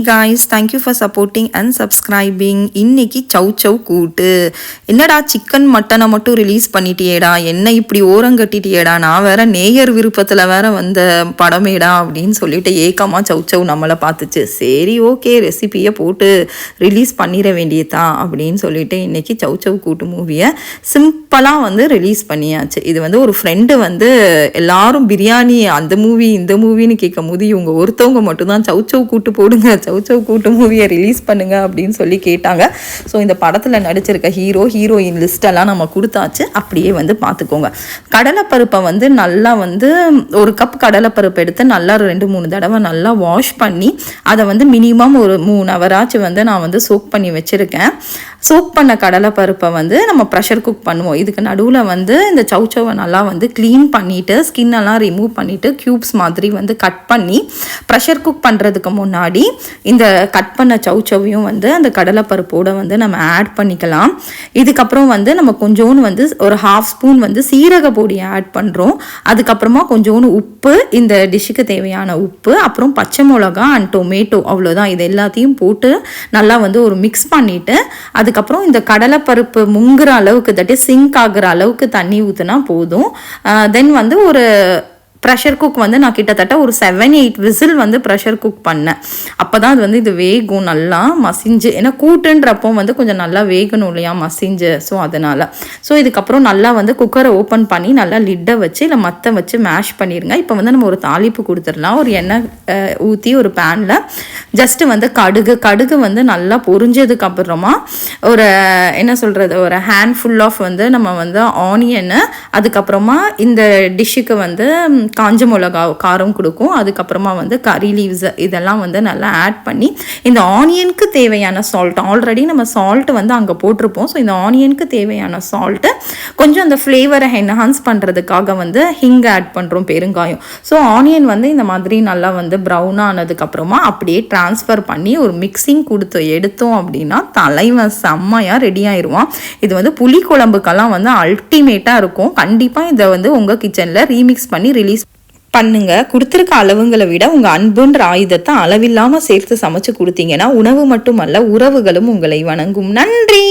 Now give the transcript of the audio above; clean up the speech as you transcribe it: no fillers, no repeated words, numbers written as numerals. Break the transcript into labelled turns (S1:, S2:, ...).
S1: guys, thank you for supporting and subscribing. இன்னைக்கு சவ் சவ் கூட்டு. என்னடா சிக்கன் மட்டனை மட்டும் ரிலீஸ் பண்ணிட்டியேடா, என்ன இப்படி ஓரங்கட்டிட்டியேடா, நான் வேற நேயர் விருப்பத்தில் வேற வந்த படமேடா அப்படின்னு சொல்லிட்டு ஏக்கமாக சவ் சவ் நம்மளை பார்த்துச்சு. சரி ஓகே, ரெசிபியை போட்டு ரிலீஸ் பண்ணிட வேண்டியதான் அப்படின்னு சொல்லிட்டு இன்னைக்கு சவ் சவ் கூட்டு மூவியை சிம்பிளாக ரிலீஸ் பண்ணியாச்சு. இது ஒரு ஃப்ரெண்டு எல்லாரும் பிரியாணி அந்த மூவி இந்த மூவின்னு கேட்கும் போது இவங்க ஒருத்தவங்க மட்டும்தான் சவ் சவ் கூட்டு போடுங்க, சவ் சவ் கூட்டு மூவியை ரிலீஸ் பண்ணுங்க அப்படின்னு சொல்லி கேட்டாங்க. ஸோ இந்த படத்தில் நடிச்சிருக்க ஹீரோயின் லிஸ்டெல்லாம் நம்ம கொடுத்தாச்சு. அப்படியே பார்த்துக்கோங்க. கடலைப்பருப்பை நல்லா ஒரு கப் கடலைப்பருப்பு எடுத்து நல்லா 2-3 தடவை நல்லா வாஷ் பண்ணி அதை மினிமம் ஒரு 3 ஹவராச்சும் நான் சோக் பண்ணி வச்சுருக்கேன். சோக் பண்ண கடலைப்பருப்பை நம்ம ப்ரெஷர் குக் பண்ணுவோம். இதுக்கு நடுவில் இந்த சவ் சவ்வை நல்லா க்ளீன் பண்ணிவிட்டு ஸ்கின்னெல்லாம் ரிமூவ் பண்ணிவிட்டு க்யூப்ஸ் மாதிரி கட் பண்ணி ப்ரெஷர் குக் பண்ணுறதுக்கு முன்னாடி இந்த கட் பண்ண சவ் சவ்வையும் அந்த கடலைப்பருப்போடு நம்ம ஆட் பண்ணிக்கலாம். இதுக்கப்புறம் நம்ம கொஞ்சோன்னு ஒரு 1/2 ஸ்பூன் சீரக பொடியை ஆட் பண்ணுறோம். அதுக்கப்புறமா கொஞ்சோன்னு உப்பு, இந்த டிஷ்ஷுக்கு தேவையான உப்பு, அப்புறம் பச்சை மிளகா அண்ட் டொமேட்டோ, அவ்வளோதான். இது எல்லாத்தையும் போட்டு நல்லா ஒரு மிக்ஸ் பண்ணிவிட்டு அதுக்கப்புறம் இந்த கடலைப்பருப்பு முங்குற அளவுக்கு தட்டி சிங்க் ஆகுற அளவுக்கு தண்ணி ஊற்றினா போதும். தென் ஒரு ப்ரெஷர் குக் நான் கிட்டத்தட்ட ஒரு 7-8 விசில் ப்ரெஷர் குக் பண்ணேன். அப்போ தான் அது இது வேகும் நல்லா மசிஞ்சு. ஏன்னா கூட்டுன்றப்போ கொஞ்சம் நல்லா வேகணும் இல்லையா மசிஞ்சு. ஸோ அதனால் இதுக்கப்புறம் நல்லா குக்கரை ஓப்பன் பண்ணி நல்லா லிட்டை வச்சு இல்லை மற்ற வச்சு மேஷ் பண்ணிடுங்க. இப்போ நம்ம ஒரு தாளிப்பு கொடுத்துடலாம். ஒரு எண்ணெய் ஊற்றி ஒரு பேனில் ஜஸ்ட்டு கடுகு நல்லா பொரிஞ்சதுக்கு அப்புறமா ஒரு என்ன சொல்கிறது, ஒரு ஹேண்ட் ஃபுல் ஆஃப் நம்ம ஆனியனு, அதுக்கப்புறமா இந்த டிஷ்ஷுக்கு காஞ்ச மிளகா காரம் கொடுக்கும். அதுக்கப்புறமா கறி லீவ்ஸ் இதெல்லாம் நல்லா ஆட் பண்ணி இந்த ஆனியனுக்கு தேவையான சால்ட், ஆல்ரெடி நம்ம சால்ட் அங்கே போட்டிருப்போம். ஸோ இந்த ஆனியனுக்கு தேவையான சால்ட்டு கொஞ்சம் அந்த ஃப்ளேவரை என்ஹான்ஸ் பண்ணுறதுக்காக ஹிங் ஆட் பண்ணுறோம், பெருங்காயம். ஸோ ஆனியன் இந்த மாதிரி நல்லா ப்ரௌன் ஆனதுக்கப்புறமா அப்படியே ட்ரான்ஸ்ஃபர் பண்ணி ஒரு மிக்சிங் கொடுத்து எடுத்தோம் அப்படின்னா தலைவன் செம்மையாக ரெடி ஆயிடுவான். இது புளி குழம்புக்கெல்லாம் அல்டிமேட்டாக இருக்கும். கண்டிப்பாக இதை உங்கள் கிச்சனில் ரீமிக்ஸ் பண்ணி ரிலீஸ் பண்ணுங்க. கொடுத்துருக்க அளவுங்களை விட உங்கள் அன்புன்ற ஆயுதத்தை அளவில்லாமல் சேர்த்து சமைச்சு கொடுத்தீங்கன்னா உணவு மட்டுமல்ல உறவுகளும் உங்களை வணங்கும். நன்றி.